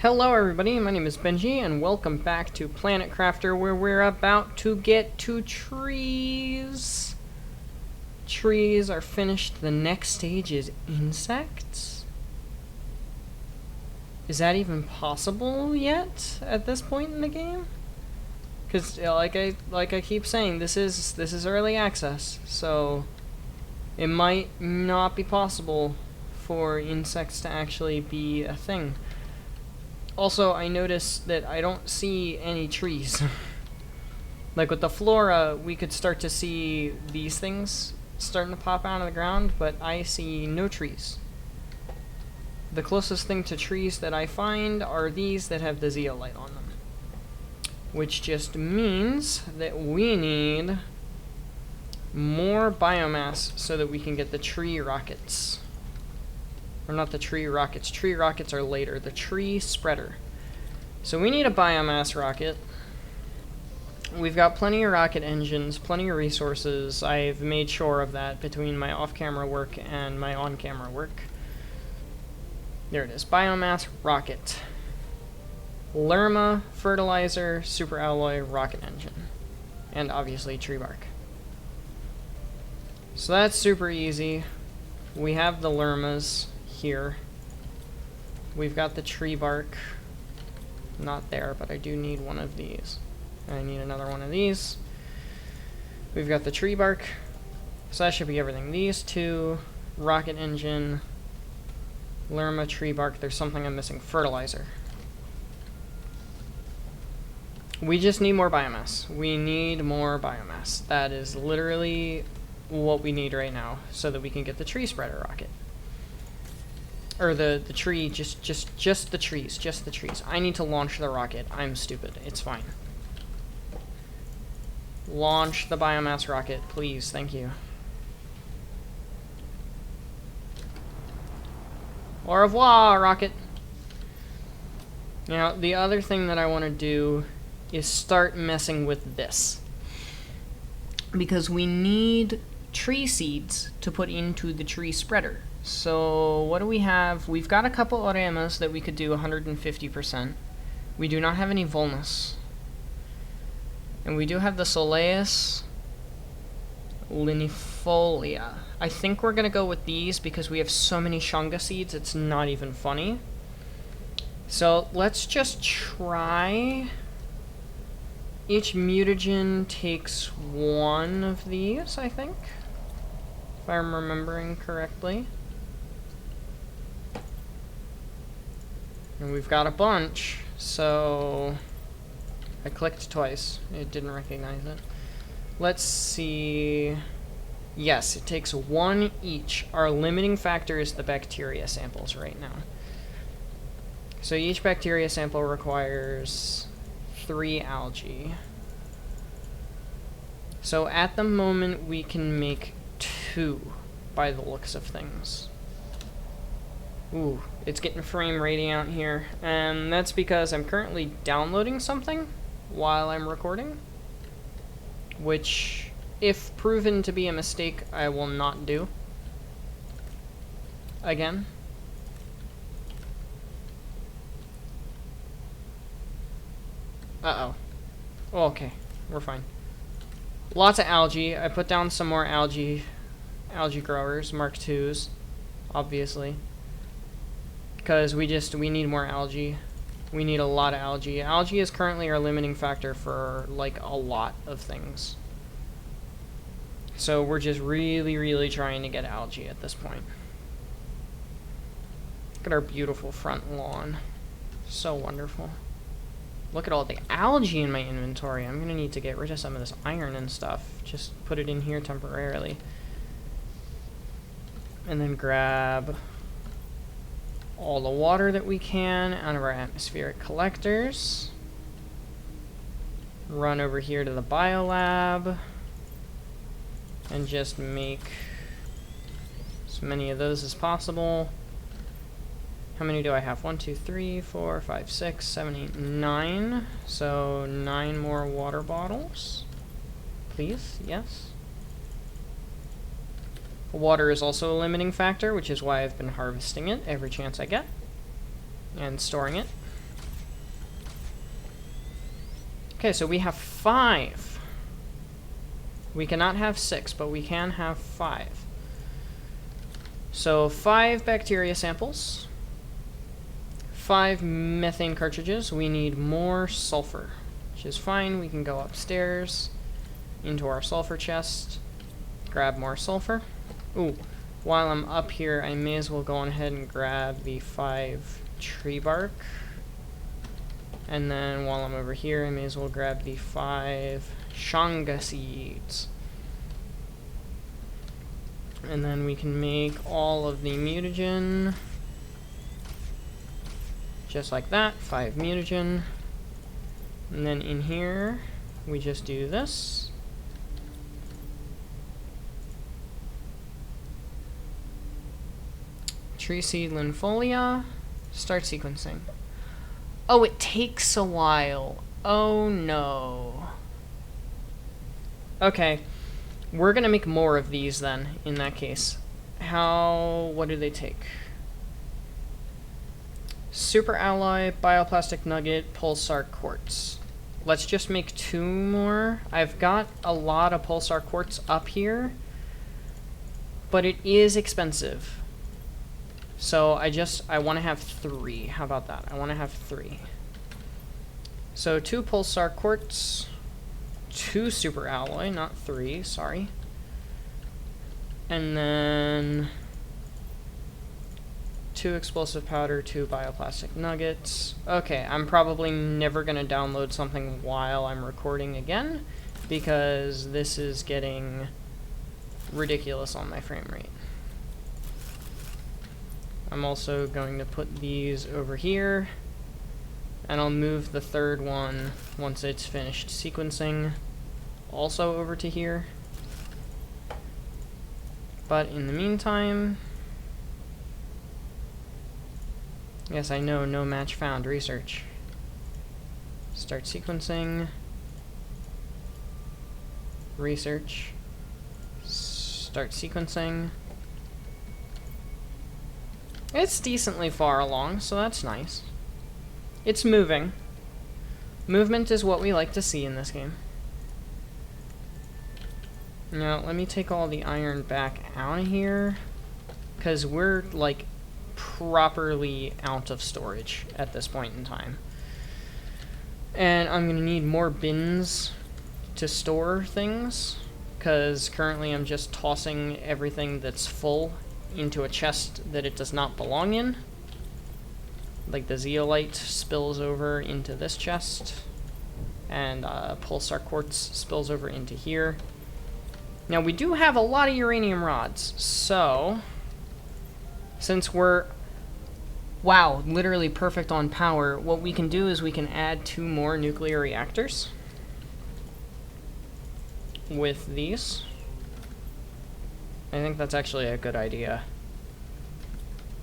Hello everybody, my name is Benji, and welcome back to Planet Crafter, where we're about to get to trees. Trees are finished. The next stage is insects? Is that even possible yet at this point in the game? Because like I keep saying, this is early access, so it might not be possible for insects to actually be a thing. Also, I noticed that I don't see any trees. Like with the flora, we could start to see these things starting to pop out of the ground, but I see no trees. The closest thing to trees that I find are these that have the zeolite on them. Which just means that we need more biomass so that we can get the tree rockets. Or not the tree rockets. Tree rockets are later. The tree spreader. So we need a biomass rocket. We've got plenty of rocket engines, plenty of resources. I've made sure of that between my off-camera work and my on-camera work. There it is. Biomass rocket. Lerma, fertilizer, super alloy, rocket engine. And obviously tree bark. So that's super easy. We have the Lermas here. We've got the tree bark. Not there, but I do need one of these. And I need another one of these. We've got the tree bark. So that should be everything. These two, rocket engine, Lerma, tree bark. There's something I'm missing. Fertilizer. We just need more biomass. We need more biomass. That is literally what we need right now so that we can get the tree spreader rocket. Or the tree, just the trees. I need to launch the rocket. I'm stupid. It's fine. Launch the biomass rocket, please. Thank you. Au revoir, rocket. Now, the other thing that I want to do is start messing with this. Because we need tree seeds to put into the tree spreader. So what do we have? We've got a couple oremas that we could do 150%. We do not have any Volnus. And we do have the Soleus linifolia. I think we're going to go with these because we have so many Shunga seeds, it's not even funny. So let's just try. Each mutagen takes one of these, I think. If I'm remembering correctly. And we've got a bunch, so I clicked twice. It didn't recognize it. Let's see. Yes, it takes one each. Our limiting factor is the bacteria samples right now. So each bacteria sample requires 3 algae. So at the moment we can make 2 by the looks of things. Ooh, it's getting frame rating out here, and that's because I'm currently downloading something while I'm recording, which, if proven to be a mistake, I will not do again. Uh-oh. Oh, okay, we're fine. Lots of algae. I put down some more algae growers, Mark IIs, obviously. Because we need more algae. We need a lot of algae. Algae is currently our limiting factor for, like, a lot of things. So we're just really trying to get algae at this point. Look at our beautiful front lawn. So wonderful. Look at all the algae in my inventory. I'm gonna need to get rid of some of this iron and stuff. Just put it in here temporarily. And then grab all the water that we can out of our atmospheric collectors. Run over here to the biolab. And just make as many of those as possible. How many do I have? 1, 2, 3, 4, 5, 6, 7, 8, 9. So 9 more water bottles. Please, yes. Water is also a limiting factor, which is why I've been harvesting it every chance I get. And storing it. Okay, so we have 5. We cannot have 6, but we can have 5. So 5 bacteria samples, 5 methane cartridges. We need more sulfur, which is fine. We can go upstairs into our sulfur chest, grab more sulfur. Ooh, while I'm up here, I may as well go on ahead and grab the 5 tree bark. And then while I'm over here, I may as well grab the 5 shanga seeds. And then we can make all of the mutagen. Just like that, 5 mutagen. And then in here, we just do this. Tree seed linfolia. Start sequencing. Oh, it takes a while. Oh no. Okay. We're gonna make more of these then, in that case. What do they take? Super alloy, bioplastic nugget, pulsar quartz. Let's just make 2 more. I've got a lot of pulsar quartz up here, but it is expensive. So I want to have 3. How about that? I want to have 3. So 2 pulsar quartz, 2 super alloy, not 3, sorry. And then 2 explosive powder, 2 bioplastic nuggets. Okay, I'm probably never going to download something while I'm recording again, because this is getting ridiculous on my frame rate. I'm also going to put these over here, and I'll move the 3rd one once it's finished sequencing also over to here. But in the meantime, yes, I know, no match found, research. Start sequencing, research, start sequencing. It's decently far along, so that's nice. It's moving. Movement is what we like to see in this game. Now, let me take all the iron back out of here, because we're, like, properly out of storage at this point in time. And I'm going to need more bins to store things, because currently I'm just tossing everything that's full into a chest that it does not belong in. Like the zeolite spills over into this chest, and pulsar quartz spills over into here. Now we do have a lot of uranium rods, so since we're, wow, literally perfect on power, what we can do is we can add 2 more nuclear reactors with these. I think that's actually a good idea.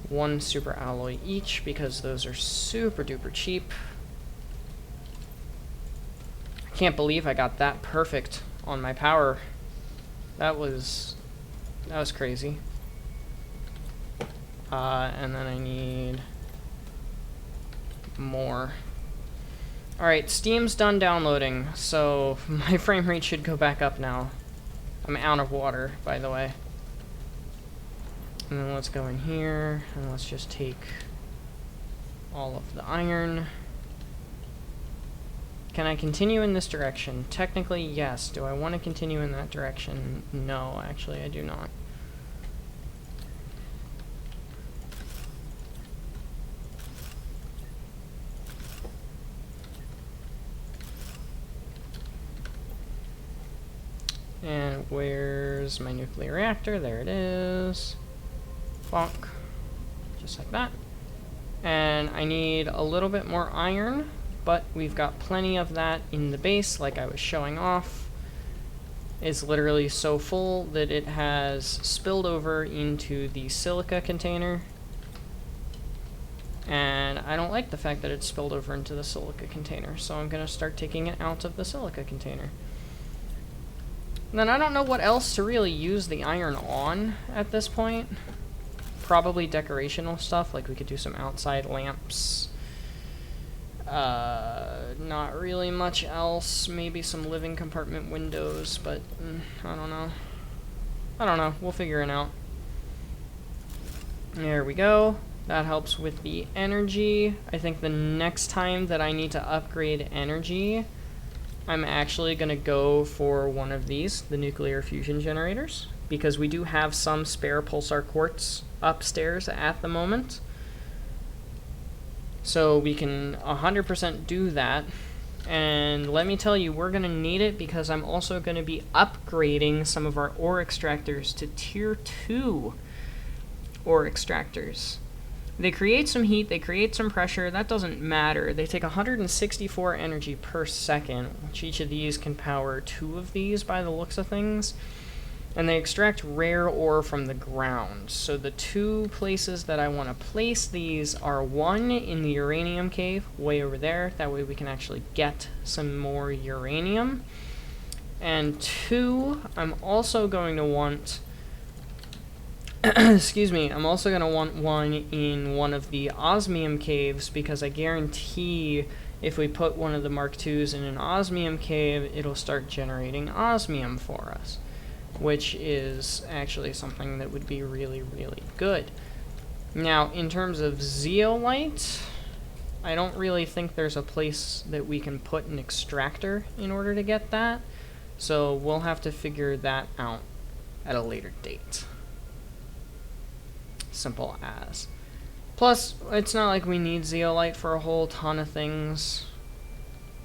1 super alloy each, because those are super duper cheap. I can't believe I got that perfect on my power. That was crazy. And then I need more. Alright, Steam's done downloading, so my frame rate should go back up now. I'm out of water, by the way. And then let's go in here, and let's just take all of the iron. Can I continue in this direction? Technically, yes. Do I want to continue in that direction? No, actually, I do not. And where's my nuclear reactor? There it is. Bonk. Just like that. And I need a little bit more iron, but we've got plenty of that in the base, like I was showing off. It's literally so full that it has spilled over into the silica container. And I don't like the fact that it's spilled over into the silica container, so I'm going to start taking it out of the silica container. And then I don't know what else to really use the iron on at this point. Probably decorational stuff, like we could do some outside lamps. not really much else. Maybe some living compartment windows, but I don't know. I don't know. We'll figure it out. There we go. That helps with the energy. I think the next time that I need to upgrade energy, I'm actually going to go for one of these, the nuclear fusion generators, because we do have some spare pulsar quartz upstairs at the moment. So we can 100% do that. And let me tell you, we're going to need it because I'm also going to be upgrading some of our ore extractors to tier 2 ore extractors. They create some heat, they create some pressure, that doesn't matter. They take 164 energy per second, which each of these can power 2 of these by the looks of things. And they extract rare ore from the ground. So the 2 places that I want to place these are 1 in the Uranium Cave, way over there. That way we can actually get some more uranium. And 2, I'm also going to want... excuse me, I'm also going to want 1 in one of the osmium caves, because I guarantee if we put one of the Mark IIs in an osmium cave, it'll start generating osmium for us, which is actually something that would be really, really good. Now, in terms of zeolite, I don't really think there's a place that we can put an extractor in order to get that, so we'll have to figure that out at a later date. Simple as. Plus, it's not like we need zeolite for a whole ton of things.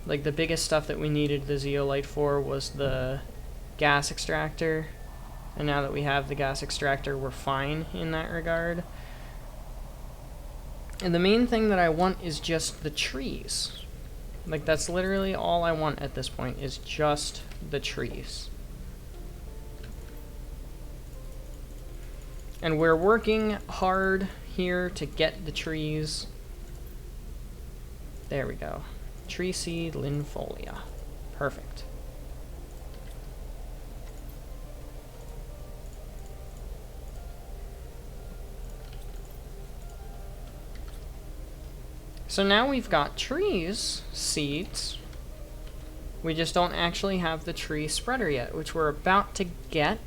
Like, the biggest stuff that we needed the zeolite for was the gas extractor, and now that we have the gas extractor, we're fine in that regard. And the main thing that I want is just the trees. Like, that's literally all I want at this point, is just the trees. And we're working hard here to get the trees. There we go. Tree seed linfolia. Perfect. So now we've got trees, seeds. We just don't actually have the tree spreader yet, which we're about to get.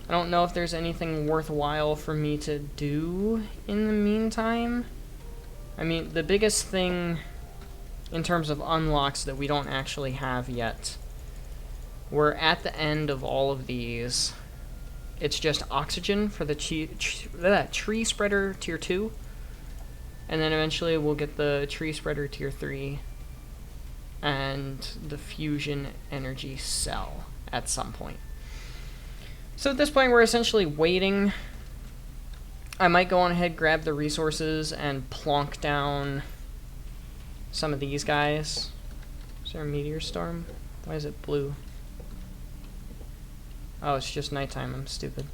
I don't know if there's anything worthwhile for me to do in the meantime. I mean, the biggest thing in terms of unlocks that we don't actually have yet, we're at the end of all of these. It's just oxygen for the tree spreader tier 2. And then eventually we'll get the tree spreader tier 3 and the fusion energy cell at some point. So at this point we're essentially waiting. I might go on ahead, grab the resources, and plonk down some of these guys. Is there a meteor storm? Why is it blue? Oh, it's just nighttime, I'm stupid.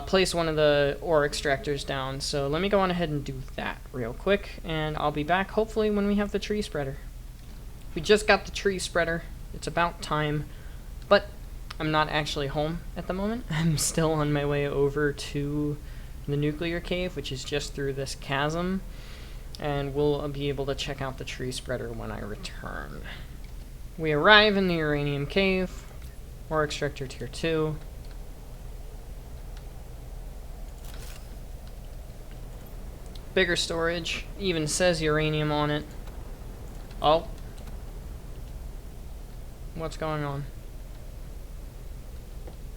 Place one of the ore extractors down, so let me go on ahead and do that real quick, and I'll be back hopefully when we have the tree spreader. We just got the tree spreader, it's about time, but I'm not actually home at the moment. I'm still on my way over to the nuclear cave, which is just through this chasm, and we'll be able to check out the tree spreader when I return. We arrive in the uranium cave, ore extractor tier 2. Bigger storage, even says uranium on it. Oh. What's going on?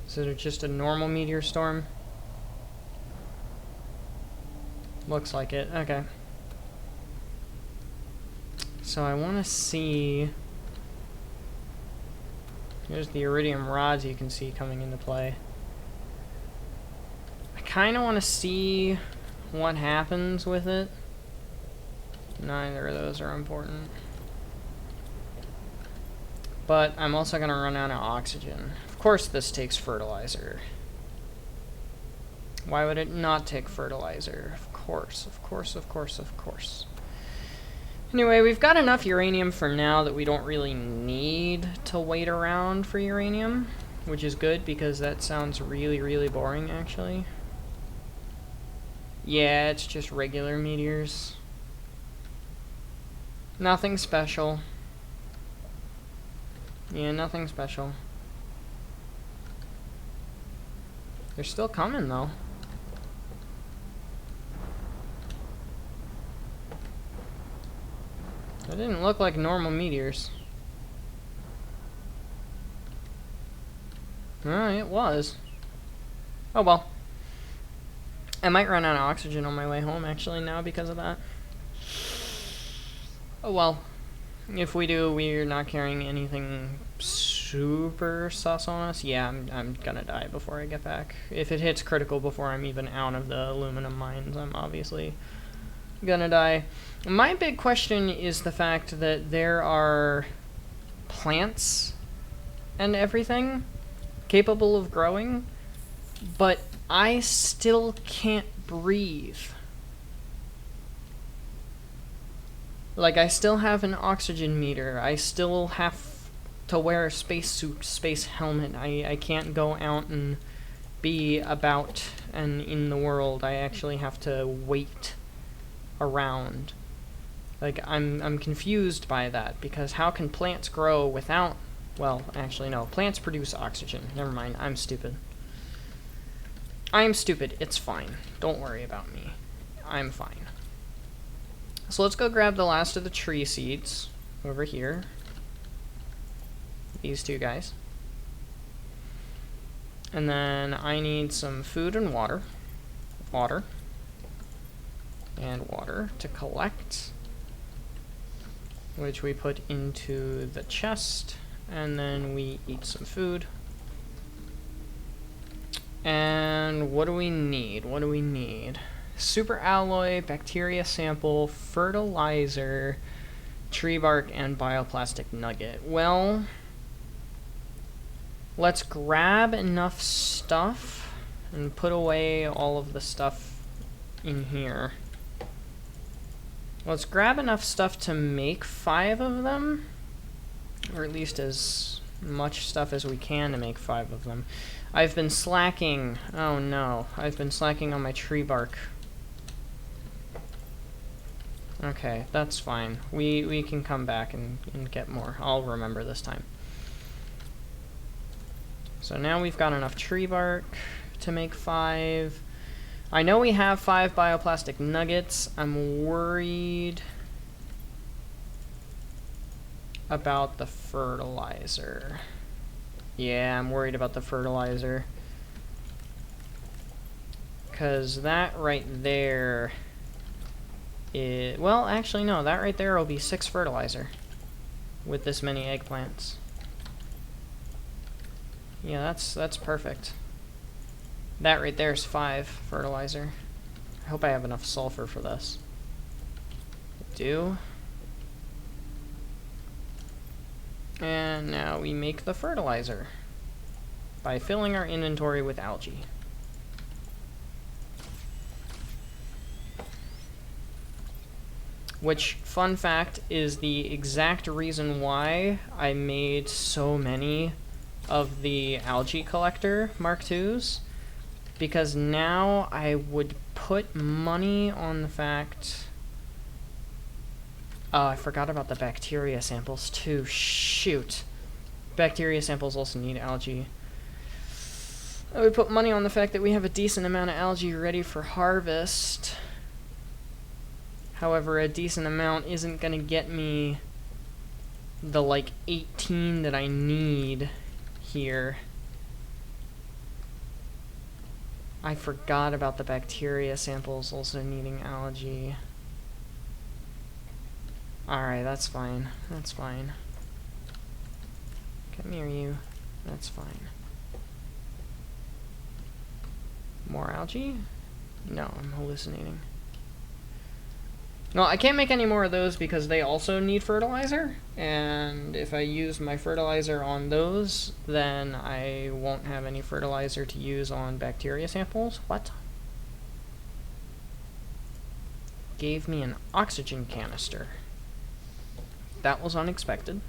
Is it just a normal meteor storm? Looks like it, okay. So I want to see... There's the iridium rods you can see coming into play. I kind of want to see what happens with it. Neither of those are important. But I'm also going to run out of oxygen. Of course this takes fertilizer. Why would it not take fertilizer? Of course, of course, of course, of course. Anyway, we've got enough uranium for now that we don't really need to wait around for uranium, which is good because that sounds really, really boring, actually. Yeah, it's just regular meteors. Nothing special. Yeah, nothing special. They're still coming, though. That didn't look like normal meteors. It was. Oh well. I might run out of oxygen on my way home, actually, now because of that. Oh well. If we do, we're not carrying anything super sus on us. Yeah, I'm gonna die before I get back. If it hits critical before I'm even out of the aluminum mines, I'm obviously gonna die. My big question is the fact that there are plants and everything capable of growing, but I still can't breathe. Like, I still have an oxygen meter. I still have to wear a spacesuit, space helmet. I can't go out and be about and in the world. I actually have to wait around. Like, I'm confused by that, because how can plants grow without... Well, actually, no. Plants produce oxygen. Never mind. I'm stupid. I'm stupid. It's fine. Don't worry about me. I'm fine. So let's go grab the last of the tree seeds over here. These two guys. And then I need some food and water. Water. And water to collect, which we put into the chest. And then we eat some food. And what do we need? What do we need? Super alloy, bacteria sample, fertilizer, tree bark, and bioplastic nugget. Well, let's grab enough stuff and put away all of the stuff in here. Let's grab enough stuff to make 5 of them, or at least as much stuff as we can to make 5 of them. I've been slacking. Oh no, I've been slacking on my tree bark. Okay, that's fine. We can come back and get more. I'll remember this time. So now we've got enough tree bark to make 5. I know we have 5 bioplastic nuggets. I'm worried about the fertilizer. Yeah, I'm worried about the fertilizer. 'Cause that right there... well, actually, no. That right there will be 6 fertilizer with this many eggplants. Yeah, that's perfect. That right there is 5 fertilizer. I hope I have enough sulfur for this. I do. And now we make the fertilizer by filling our inventory with algae. Which, fun fact, is the exact reason why I made so many of the algae collector Mark IIs. Because now I would put money on the fact... Oh, I forgot about the bacteria samples too. Shoot. Bacteria samples also need algae. I would put money on the fact that we have a decent amount of algae ready for harvest. However, a decent amount isn't going to get me the, like, 18 that I need here. I forgot about the bacteria samples also needing algae. Alright, that's fine. That's fine. Come here, you. That's fine. More algae? No, I'm hallucinating. No, I can't make any more of those because they also need fertilizer, and if I use my fertilizer on those, then I won't have any fertilizer to use on bacteria samples. What? Gave me an oxygen canister. That was unexpected,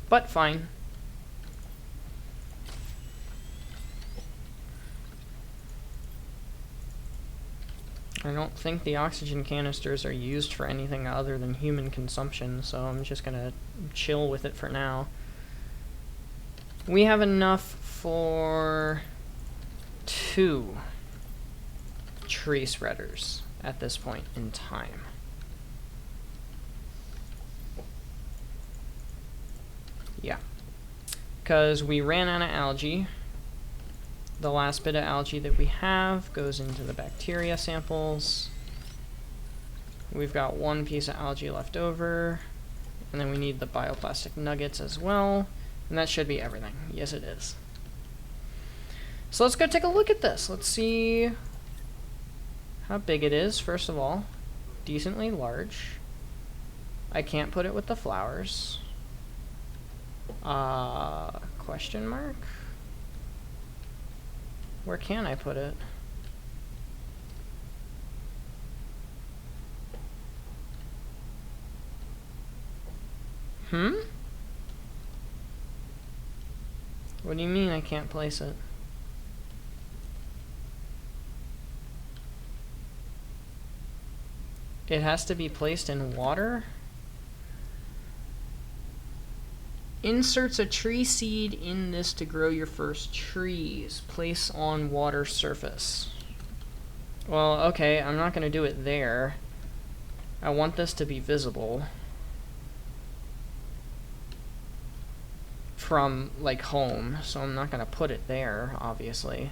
but fine. I don't think the oxygen canisters are used for anything other than human consumption, so I'm just gonna chill with it for now. We have enough for 2 tree spreaders at this point in time. Yeah. Because we ran out of algae. The last bit of algae that we have goes into the bacteria samples. We've got 1 piece of algae left over. And then we need the bioplastic nuggets as well. And that should be everything. Yes, it is. So let's go take a look at this. Let's see how big it is, first of all. Decently large. I can't put it with the flowers. Question mark? Where can I put it? What do you mean I can't place it? It has to be placed in water? Inserts a tree seed in this to grow your first trees. Place on water surface. Well, okay, I'm not gonna do it there. I want this to be visible from, like, home, so I'm not gonna put it there, obviously.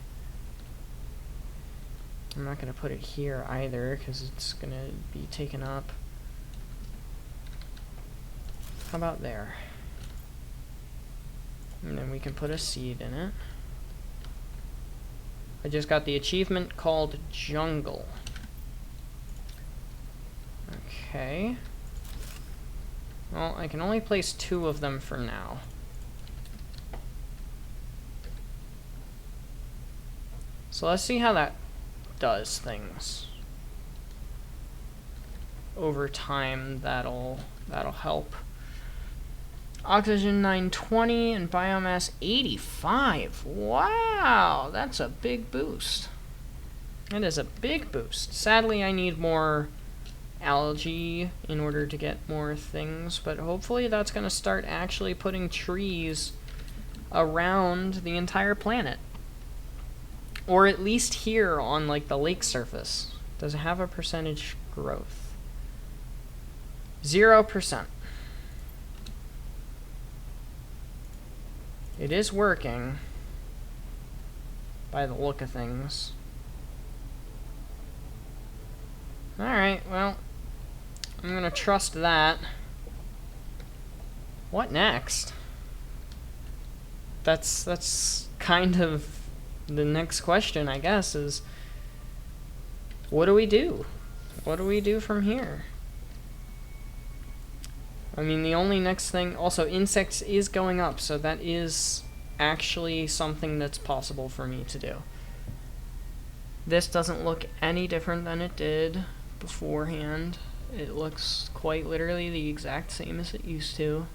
I'm not gonna put it here either, because it's gonna be taken up. How about there? And then we can put a seed in it. I just got the achievement called Jungle. Okay. Well, I can only place 2 of them for now. So let's see how that does things. Over time, that'll help. Oxygen 920 and biomass 85. Wow, that's a big boost. That is a big boost. Sadly, I need more algae in order to get more things, but hopefully that's going to start actually putting trees around the entire planet. Or at least here on, like, the lake surface. Does it have a percentage growth? 0%. It is working, by the look of things. Alright, well, I'm gonna trust that. What next? That's kind of the next question, I guess, is what do we do? What do we do from here? I mean, the only next thing... Also, insects is going up, so that is actually something that's possible for me to do. This doesn't look any different than it did beforehand. It looks quite literally the exact same as it used to.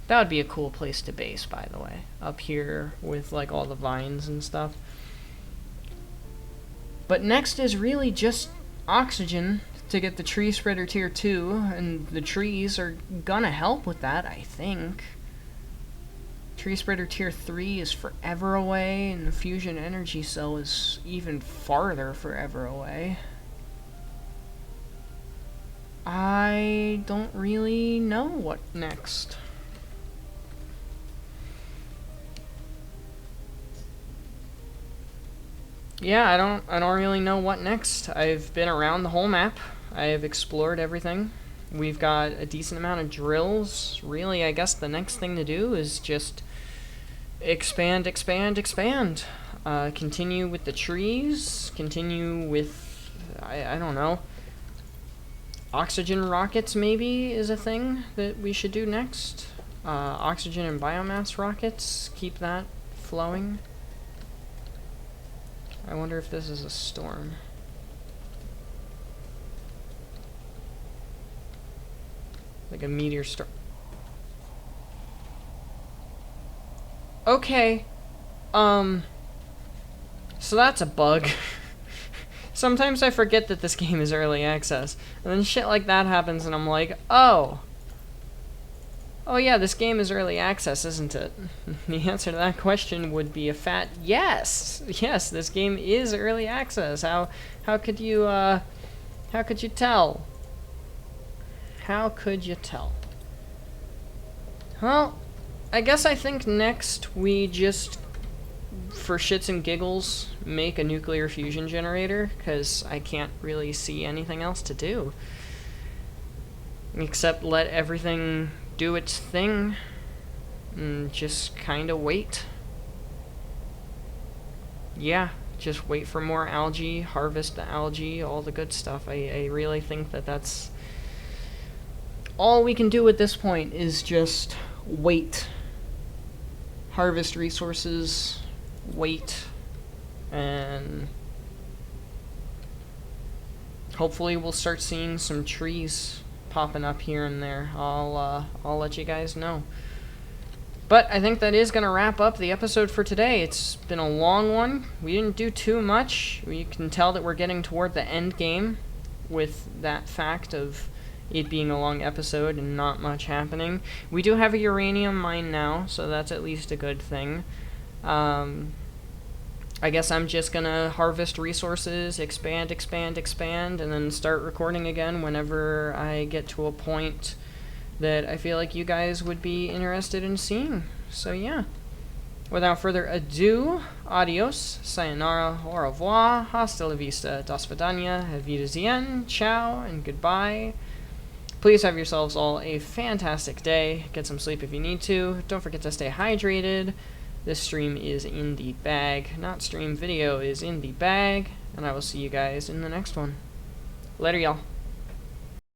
That would be a cool place to base, by the way. Up here with, like, all the vines and stuff. But next is really just oxygen to get the tree spreader tier 2, and the trees are gonna help with that, I think. Tree spreader tier 3 is forever away, and the fusion energy cell is even farther forever away. I don't really know what next. Yeah, I don't really know what next. I've been around the whole map. I've explored everything. We've got a decent amount of drills. Really, I guess the next thing to do is just expand, expand, expand. Continue with the trees. Continue with, I don't know. Oxygen rockets, maybe, is a thing that we should do next. Oxygen and biomass rockets. Keep that flowing. I wonder if this is a storm. Like a meteor storm. Okay. So that's a bug. Sometimes I forget that this game is early access, and then shit like that happens and I'm like, oh yeah, this game is early access, isn't it? The answer to that question would be a fat yes. Yes, this game is early access. How could you tell? How could you tell? Well, I guess I think next we just, for shits and giggles, make a nuclear fusion generator, because I can't really see anything else to do. Except let everything do its thing and just kind of wait. Yeah, just wait for more algae, harvest the algae, all the good stuff. I really think that that's all we can do at this point, is just wait. Harvest resources, wait, and hopefully we'll start seeing some trees popping up here and there. I'll let you guys know. But I think that is going to wrap up the episode for today. It's been a long one. We didn't do too much. We can tell that we're getting toward the end game with that fact of it being a long episode and not much happening. We do have a uranium mine now, so that's at least a good thing. I guess I'm just gonna harvest resources, expand, and then start recording again whenever I get to a point that I feel like you guys would be interested in seeing. So yeah. Without further ado, adios, sayonara, au revoir, hasta la vista, das vidania, auf Wiedersehen, ciao, and goodbye. Please have yourselves all a fantastic day. Get some sleep if you need to. Don't forget to stay hydrated. This stream is in the bag. Not stream, video is in the bag. And I will see you guys in the next one. Later, y'all.